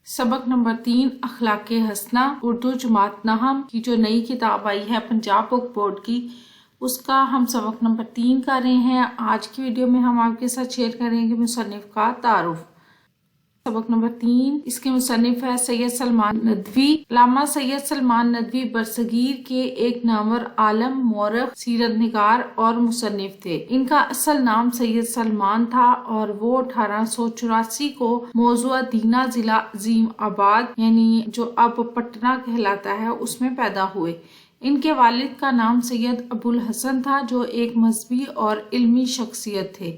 सबक नंबर 3 अखलाक हसना उर्दू जमात नहम की जो नई किताब आई है पंजाब बुक बोर्ड की, उसका हम सबक नंबर 3 कर रहे हैं। आज की वीडियो में हम आपके साथ शेयर करेंगे मुसन्निफ का तारुफ। सबक नंबर 3 इसके मुसन्निफ है सैयद सलमान नदवी। अल्लामा सैयद सलमान नदवी बरसगीर के एक नामवर आलम, मौरख, सीरत निगार और मुसन्निफ थे। इनका असल नाम सैयद सलमान था और वो 1884 को मौजूदा दीना जिला अजीम आबाद यानी जो अब पटना कहलाता है उसमें पैदा हुए। इनके वालिद का नाम सैयद अबुल हसन था जो एक मजहबी और इल्मी शख्सियत थे।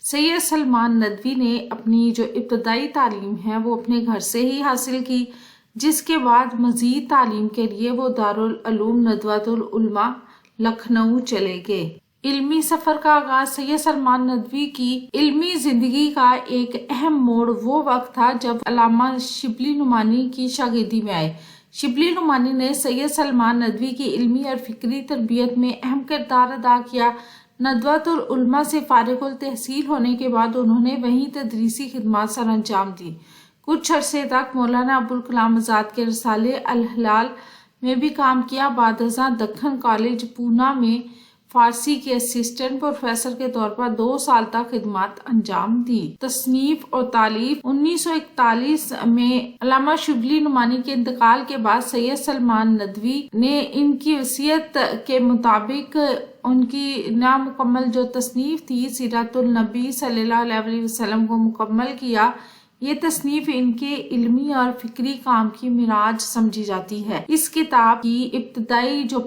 सैयद सलमान नदवी ने अपनी जो इब्तदाई तालीम है वो अपने घर से ही हासिल की, जिसके बाद मजीद तालीम के लिए वो दारुल उलूम नदवतुल उलमा लखनऊ चले गए। इल्मी सफर का आगाज सैयद सलमान नदवी की इल्मी जिंदगी का एक अहम मोड़ वो वक्त था जब अल्लामा शिबली नुमानी की शागिर्दी में आए। शिबली नुमानी ने सैयद सलमान नदवी की इल्मी और फिक्री तरबियत में अहम किरदार अदा किया। नदवतुल उलमा से फारिगुल तहसील होने के बाद उन्होंने वहीं तदरीसी खिदमत सर अंजाम दी। कुछ अरसे तक मौलाना अबुल कलाम आजाद के रसाले अल हलाल में भी काम किया। बादशाह दक्खन कॉलेज पूना में फारसी के असिस्टेंट प्रोफेसर के तौर पर 2 साल तक खिदमत अंजाम दी। तसनीफ और तालीफ 1941 में अल्लामा शिबली नुमानी के इंतकाल के बाद सैयद सलमान नदवी ने इनकी वसीयत के मुताबिक उनकी नामुकम्मल जो तसनीफ थी सीरतुल नबी सल्लल्लाहु अलैहि वसल्लम को मुकम्मल किया। ये तसनीफ इनके इल्मी और फिक्री काम की मिराज समझी जाती है। इस किताब की इब्तदाई जो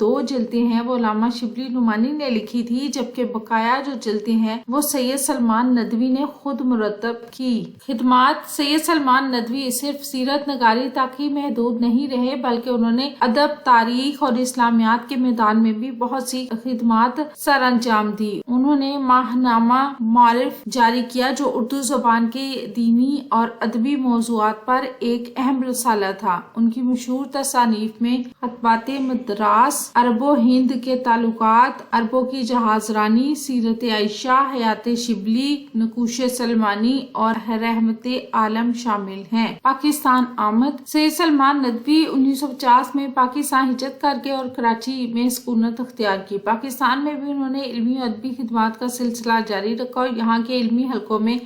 2 जिल्दें हैं वो अल्लामा शिबली नुमानी ने लिखी थी, जबकि बकाया जो जिल्दें हैं वो सैयद सलमान नदवी ने खुद मुरतब की। खिदमत सैयद सलमान नदवी सिर्फ सीरत नगारी तक ही महदूद नहीं रहे, बल्कि उन्होंने अदब, तारीख और इस्लामियात के मैदान में भी बहुत सी खिदमत सर अंजाम दी। उन्होंने माहनामा मारिफ जारी किया जो उर्दू जुबान के दीनी और अदबी मौज़ूआत पर एक अहम रसाला था। उनकी मशहूर तसानीफ में खतबाते मद्रास, अरबो हिंद के ताल्लुकात, अरबों की जहाजरानी, सीरत आयशा, हयात शिबली, नकूश सलमानी और रहमते आलम शामिल हैं। पाकिस्तान आमद सैयद सलमान नदवी 1950 में पाकिस्तान हिजरत करके और कराची में सुकूनत अख्तियार की। पाकिस्तान में भी उन्होंने इल्मी और अदबी खिदमत का सिलसिला जारी रखा और यहाँ के इल्मी हलकों में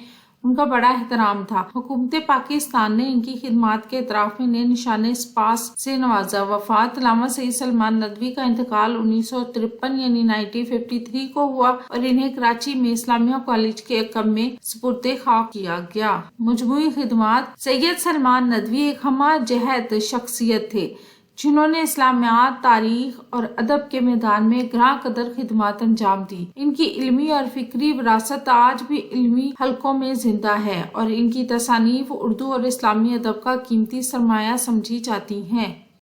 उनका बड़ा एहतराम था। हुकूमत पाकिस्तान ने इनकी खिदमत के इतराफ में निशाने स्पास से नवाजा। वफात अल्लामा सैयद सलमान नदवी का इंतकाल 1953 यानी 1953 को हुआ और इन्हें कराची में इस्लामिया कॉलेज के अकब में सुपुर्दे खाक किया गया। मजमूई खिदमत सैयद सलमान नदवी एक हमा जहत शख्सियत थे जिन्होंने इस्लामियात, तारीख और अदब के मैदान में ग्रां कदर खिदमत अंजाम दी। इनकी इल्मी और फिक्री विरासत आज भी इल्मी हलकों में जिंदा है और इनकी तसानीफ उर्दू और इस्लामी अदब का कीमती सरमाया समझी जाती हैं।